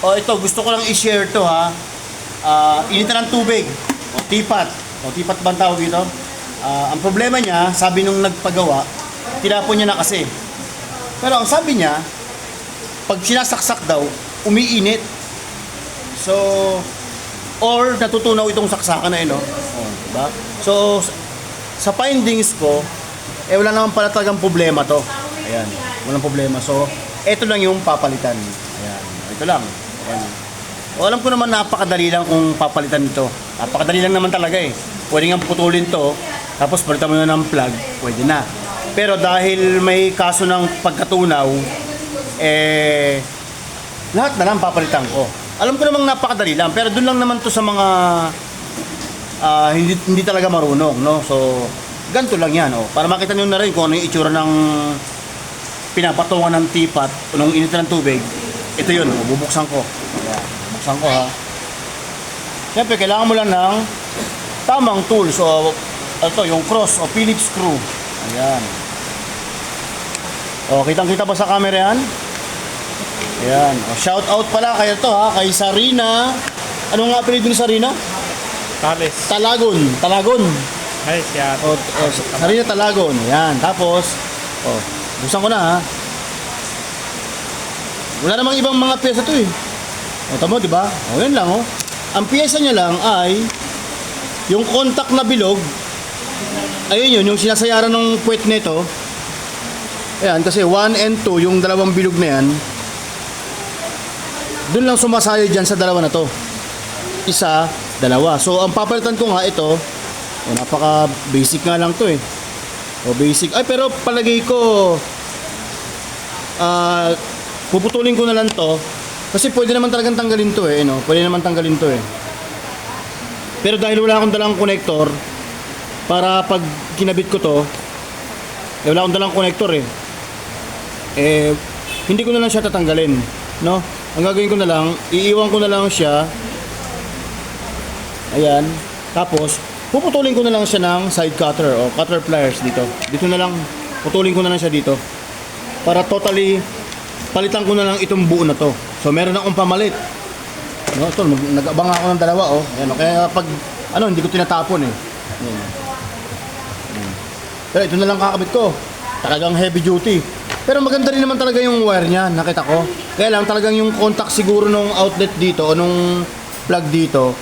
O ito, gusto ko lang i-share to ha. Initan ng tubig. O tipat. O tipat ba ang tawag dito? Ang problema niya, sabi nung nagpagawa, tinapon niya na kasi. Pero ang sabi niya, pag sinasaksak daw, umiinit. So, or natutunaw itong saksakan na yun, no? O, diba? So, sa findings ko, wala naman pala talagang problema to. Ayan, walang problema. So, eto lang yung papalitan. Ayan, ito lang. Ayan. O, alam ko naman napakadali lang kung papalitan ito. Napakadali lang naman talaga eh. Pwede nga putulin to, tapos palitan mo na ng plug, pwede na. Pero dahil may kaso ng pagkatunaw, lahat na lang papalitan ko. Alam ko namang napakadali lang, pero doon lang naman to sa mga hindi talaga marunong, no? So, ganito lang yan, oh. Para makita nyo na rin kung ano yung itsura ng pinapatungan ng tipat o ng init ng tubig. Ito yun, oh, bubuksan ko. Ayan, bubuksan ko ha. Siyempre, kailangan mo lang ng tamang tools o ito, yung cross o Phillips screw. Ayan. O, kitang-kita ba sa camera yan? Ayan. O, shout out pala kayo to ha, kay Sarina. Ano nga apelido ni Sarina? Talagon. Ay, siya. O, Sarina Talagon. Ayan. Tapos, buksan ko na ha. Wala namang ibang mga pyesa to eh. O, tamo, di ba? O, yun lang oh. Ang pyesa niya lang ay yung contact na bilog. Ayun yun, yung sinasayaran ng puwet nito. Ayan, kasi 1 and 2, yung dalawang bilog na yan, doon lang sumasayo dyan sa dalawa na to. Isa, dalawa. So, ang papalitan ko nga ito, napaka basic nga lang to eh. O, basic. Ay, pero palagay ko, puputulin ko na lang to. Kasi pwede naman talagang tanggalin to eh, no? Pwede naman tanggalin to eh. Pero dahil wala akong dalang connector, para pag kinabit ko to, wala akong dalang connector eh. Hindi ko na lang siya tatanggalin, no? Ang gagawin ko na lang, iiwan ko na lang siya. Ayan. Tapos, puputulin ko na lang siya ng side cutter o cutter pliers dito. Dito na lang, putulin ko na lang siya dito. Para totally, palitan ko na lang itong buo na to. So, meron akong pamalit. No, ito, nag-abang ako ng dalawa, oh. Ayan, oh. Kaya pag, hindi ko tinatapon eh. Ayan. Pero ito na lang kakabit ko. Talagang heavy duty. Pero maganda rin naman talaga yung wire niya, nakita ko. Kaya lang talagang yung contact siguro nung outlet dito o nung plug dito,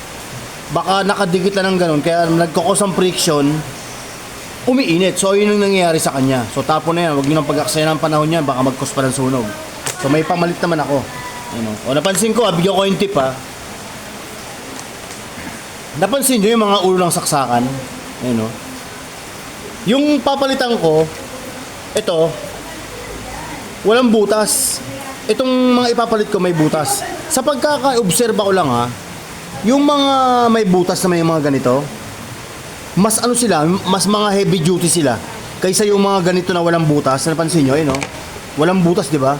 baka nakadikit na ng ganun. Kaya nagkakos ang friction, umiinit. So yun yung nangyayari sa kanya. So tapon na yan, huwag nyo nang pag-aksaya ng panahon yan, baka mag-cause pa ng sunog. So may pamalit naman ako. O napansin ko, bigyan ko yung tip ha. Napansin nyo yung mga ulo ng saksakan? Ayun o. Yung papalitan ko, ito, walang butas. Itong mga ipapalit ko may butas. Sa pagkaka-obserba ko lang ha, yung mga may butas na may mga ganito, mas ano sila, mas mga heavy duty sila kaysa yung mga ganito na walang butas. Napansin nyo, no? Walang butas, di ba?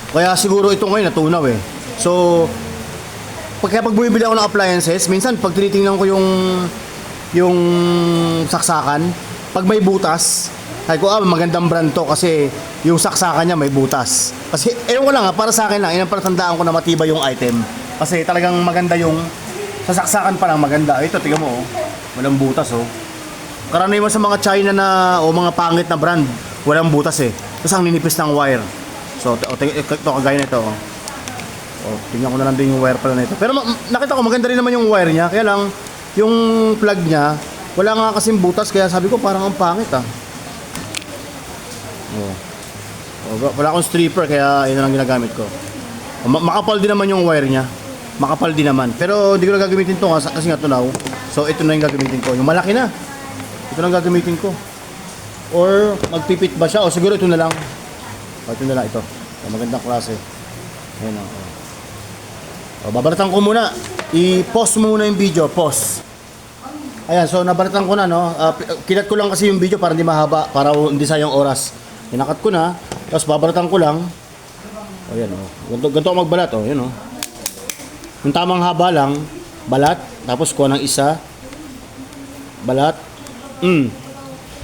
Kaya siguro ito ngayon natunaw eh. So, pag bumibili ako ng appliances, minsan pag tinitingnan ko yung saksakan, pag may butas, ay ko magandang brand to kasi yung saksakan niya may butas. Kasi ewan ko lang para sa akin lang, yun ang palatandaan ko na matibay yung item. Kasi talagang maganda yung sa saksakan pa lang maganda. Ito, tingnan mo, oh. Walang butas, oh. Karaniwan sa mga China na o mga pangit na brand, walang butas eh. Tapos ang ninipis ng wire. So, ito kagaya nito, oh. Tingnan ko na lang din yung wire pala nito. Pero nakita ko maganda rin naman yung wire niya. Kaya lang, yung plug niya, wala nga kasing butas. Kaya sabi ko parang ang pangit ah. Wala akong stripper kaya yun lang ginagamit ko. Makapal din naman yung wire niya. Makapal din naman. Pero hindi ko na gagamitin to kasi nga tunaw. So ito na yung gagamitin ko. Yung malaki na. Ito na gagamitin ko. Or magpipit ba siya? O siguro ito na lang. Ito na lang ito. Magandang klase. Ayan o. Babalatan ko muna. I-pause mo muna yung video. Pause. Ayan, so nabalatan ko na, no? Kinat ko lang kasi yung video para hindi mahaba, para hindi sayang oras. Kinakat ko na, tapos babalatan ko lang. O yan, o. Ganito ako magbalat, o. Yan, o. Yung tamang haba lang, balat, tapos kuha ng isa. Balat.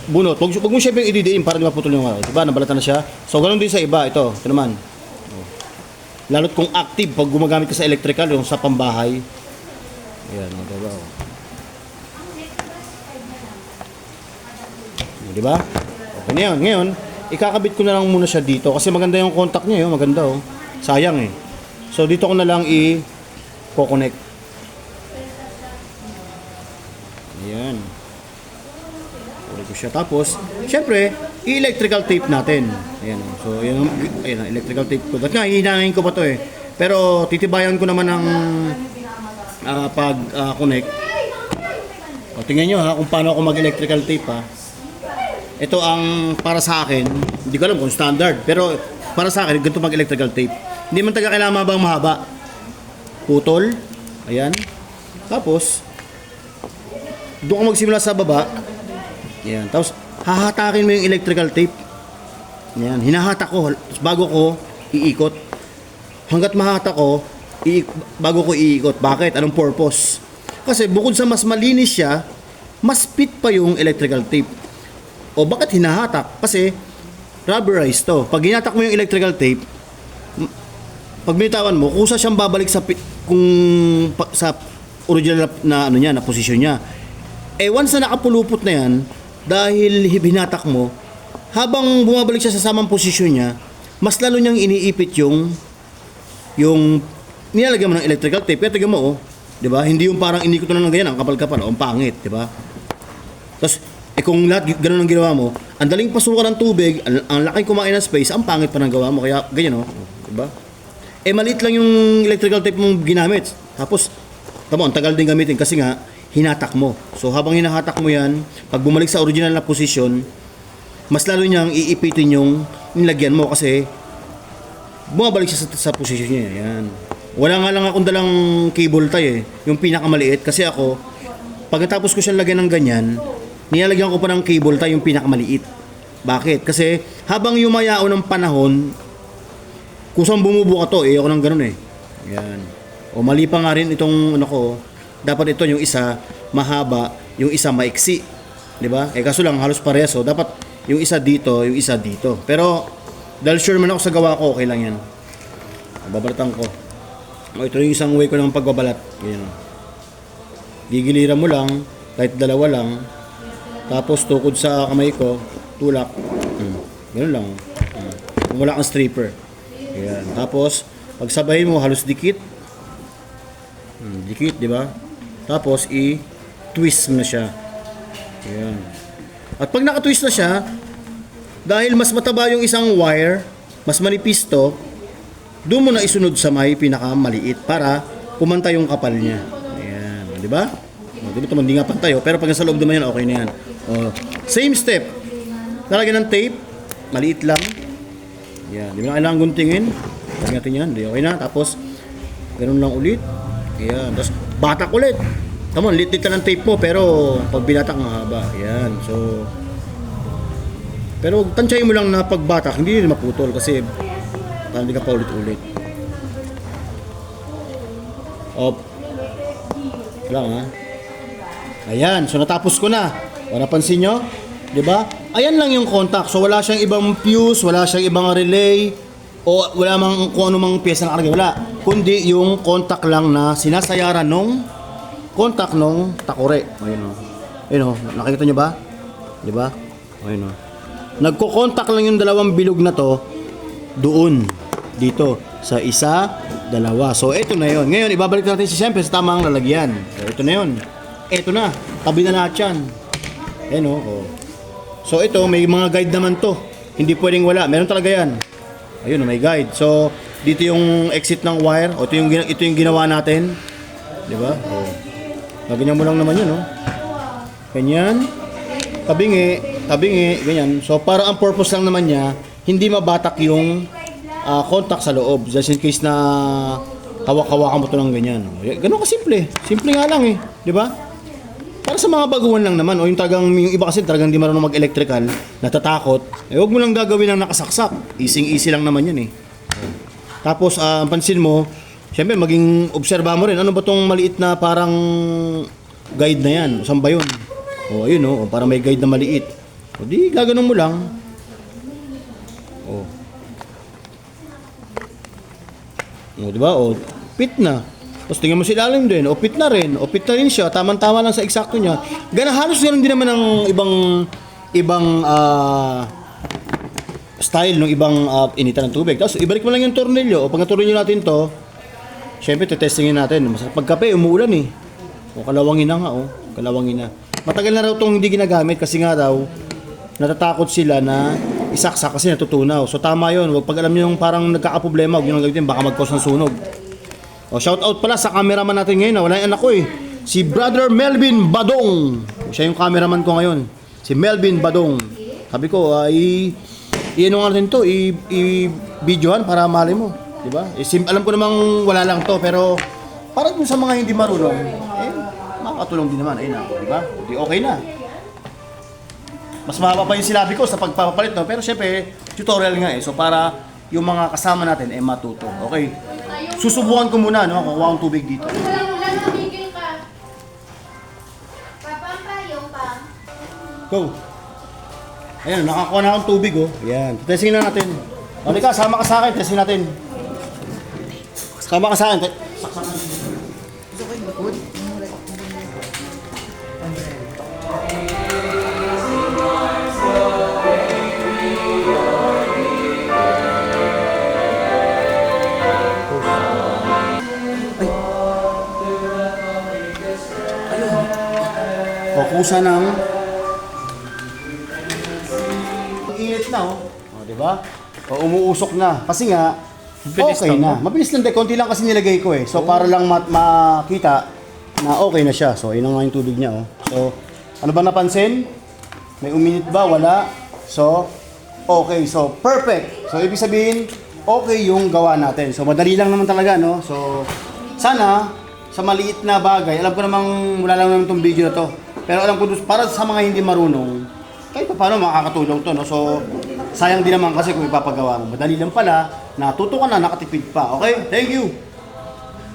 Bunot. Huwag mo syempre ididiin para di maputol yung ano. Diba, nabalatan na siya. So, ganun din sa iba. Ito naman. Lalo't kung active pag gumagamit ka sa electrical, yung sa pambahay. Ayan, diba? Diba? Okay na yan. Ngayon, ikakabit ko na lang muna siya dito kasi maganda yung contact niya, yun. Maganda, oh. Sayang eh. So dito ko na lang i-connect. Ayan. Ulit ko siya. Tapos, syempre, i-electrical tape natin. Ayan. So, ayan, electrical tape ko. Ba't nga, hihinahin ko pa to eh. Pero, titibayan ko naman ng pag-connect. O, tingnan nyo ha, kung paano ako mag-electrical tape ha. Ito ang para sa akin, hindi ko alam kung standard, pero para sa akin, ganito mag-electrical tape. Hindi man taga kailangan mabang mahaba. Putol. Ayan. Tapos, doon ka magsimula sa baba. Ayan. Tapos, hahatakin mo yung electrical tape. Ayan. Hinahatak ko. Bago ko iikot. Hanggat mahatak ko, bago ko iikot. Bakit? Anong purpose? Kasi bukod sa mas malinis siya, mas fit pa yung electrical tape. O bakit hinahatak? Kasi, rubberized to. Pag hinatak mo yung electrical tape, pag binitawan mo, kusa siyang babalik sa sa original na ano niya, na posisyon niya. Eh once na nakapulupot na yan, dahil hinatak mo, habang bumabalik siya sa samang posisyon niya, mas lalo niyang iniipit yung nilalagyan mo ng electrical tape. Pero tignan mo, oh, 'di ba? Hindi yung parang inikot na ng ganyan, ang kapal-kapal, ang pangit, 'di ba? Tapos kung lahat ganoon ang ginawa mo, ang daling pasukan ng tubig, ang laking kumain ng space, ang pangit pa ng gawa mo. Kaya ganyan, oh, 'di ba? Maliit lang yung electrical tape mong ginamit. Tapos, tamo, ang tagal din gamitin kasi nga, hinatak mo. So, habang hinahatak mo yan, pag bumalik sa original na posisyon, mas lalo niyang iipitin yung nilagyan mo kasi bumabalik siya sa posisyon niya. Yan. Wala nga lang akong dalang cable tie eh, yung pinakamaliit. Kasi ako, pagkatapos ko siyang lagyan ng ganyan, nilalagyan ko pa ng cable tie yung pinakamaliit. Bakit? Kasi habang yumayao ng panahon, kusang bumubuka to, ako nang ganun eh. Yan. O mali pa nga rin itong ano ko, dapat ito yung isa mahaba, yung isa maiksi. 'Di ba? Kaso lang halos parehas, so dapat yung isa dito, yung isa dito. Pero dahil sure man ako sa gawa ko, okay lang yan. Babalatan ko. O ito yung isang way ko ng pagbabalat. Ganyan. Gigiliran mo lang, kahit dalawa lang. Tapos tukod sa kamay ko, tulak. Ganun lang. Kung wala kang stripper. Ayan. Tapos, pagsabahin mo, halos dikit. Dikit, di ba? Tapos, i-twist mo na siya. Ayan. At pag naka-twist na siya, dahil mas mataba yung isang wire, mas manipis to, doon mo na isunod sa may pinakamaliit para pumantay yung kapal niya. Ayan. Di ba? Dito hindi nga pantay, pero pag nasa loob naman yan, okay na yan. Same step. Lalagyan ng tape, maliit lang. Yan, di mo na kailangan guntingin. Lagyan natin yan, di okay na. Tapos, ganun lang ulit. Yan, tapos batak ulit. Tama, lit-lit lang ng tape mo, pero pag binatak mahaba. Yan, so... Pero tansyahin mo lang na pagbatak, hindi rin maputol kasi parang hindi ka pa ulit-ulit. Op. Lang ha. Ayan, so natapos ko na. O napansin nyo? Diba? Ayan lang yung contact. So wala siyang ibang fuse, wala siyang ibang relay, o wala mang kung ano mang piyesa na karga. Wala. Kundi yung contact lang na sinasayaran nung contact nung takore. Ayun o. Ayun o. Nakikita nyo ba? Diba? Ayun o. Nagko-contact lang yung dalawang bilog na to doon. Dito. Sa isa, dalawa. So ito na yun. Ngayon, ibabalik natin siyempre sa tamang lalagyan. So ito na yun. Ito na. Tabi na lahat yan. Ayun o. So ito, may mga guide naman to. Hindi pwedeng wala. Meron talaga yan. Ayun, may guide. So, dito yung exit ng wire. O, ito yung ginawa natin. Diba? O. Ganyan mo lang naman yun, no? Ganyan. Tabingi. Ganyan. So, para ang purpose lang naman niya, hindi mabatak yung contact sa loob. Just in case na hawak-hawakan mo ito ng ganyan. Ganun ka simple. Simple nga lang eh. Diba? Para sa mga baguhan lang naman, o yung iba kasi talagang di marunong mag-electrical, natatakot, huwag mo lang gagawin ng nakasaksak. Easy lang naman yan eh. Tapos, pansin mo, syempre maging obserba mo rin, ano ba tong maliit na parang guide na yan? Saan ba yun? O, ayun o, para may guide na maliit. O, di, gaganon mo lang. O. O, di ba? O, fit na. Tapos tingnan mo si ilalim din. O, fit na rin. O, fit na rin siya. Tama-tama lang sa eksakto niya. Halos ganun din naman ng ibang style ng ibang initan ng tubig. Tapos, ibalik mo lang yung tornilyo. O, pag tornilyo natin to, syempre, tetestingin natin. Pag kape, umuulan eh. O, kalawangin na nga, o. Kalawangin na. Matagal na raw itong hindi ginagamit kasi nga daw, natatakot sila na isaksak kasi natutunaw. So tama yun. Huwag pag alam nyo yung parang nagkakaproblema, huwag nyo nang gamitin, baka mag-cause ng sunog. O, shout out pala sa cameraman natin ngayon. Wala yung anak ko eh. Si Brother Melvin Badong. Siya yung cameraman ko ngayon. Si Melvin Badong. Sabi ko, i-ano nga natin to, i-videohan para mali mo. Diba? Alam ko namang wala lang to, pero para dun sa mga hindi marunong, makakatulong din naman. Ayun na, diba? Di okay na. Mas mahaba pa yung sinabi ko sa pagpapalit, no? Pero syempre, tutorial nga eh. So para yung mga kasama natin matuto. Okay. Susubukan ko muna, no? Kukuha akong tubig dito. Ulan, tumigil ka. Papampayong pa. Go. Ayan, nakakuha na akong tubig, oh. Ayan. Testing na natin. Halika, sama ka sa akin. Testing natin. Sama ka sa akin. Kusa ng init na, oh. O, di ba? O, umuusok na. Kasi nga, okay na. Mabilis lang, konti lang kasi nilagay ko eh. So, para lang makita na okay na siya. So, yun nga yung tubig niya, oh. So, ano ba napansin? May uminit ba? Wala. So, okay. So, perfect. So, ibig sabihin, okay yung gawa natin. So, madali lang naman talaga, no? So, sana, sa maliit na bagay, alam ko namang wala lang naman itong video na to. Pero alam ko, para sa mga hindi marunong, kahit pa paano makakatulong to, no? So, sayang din naman kasi kung ipapagawa mo. Madali lang pala, natuto ka na, nakatipid pa. Okay? Thank you!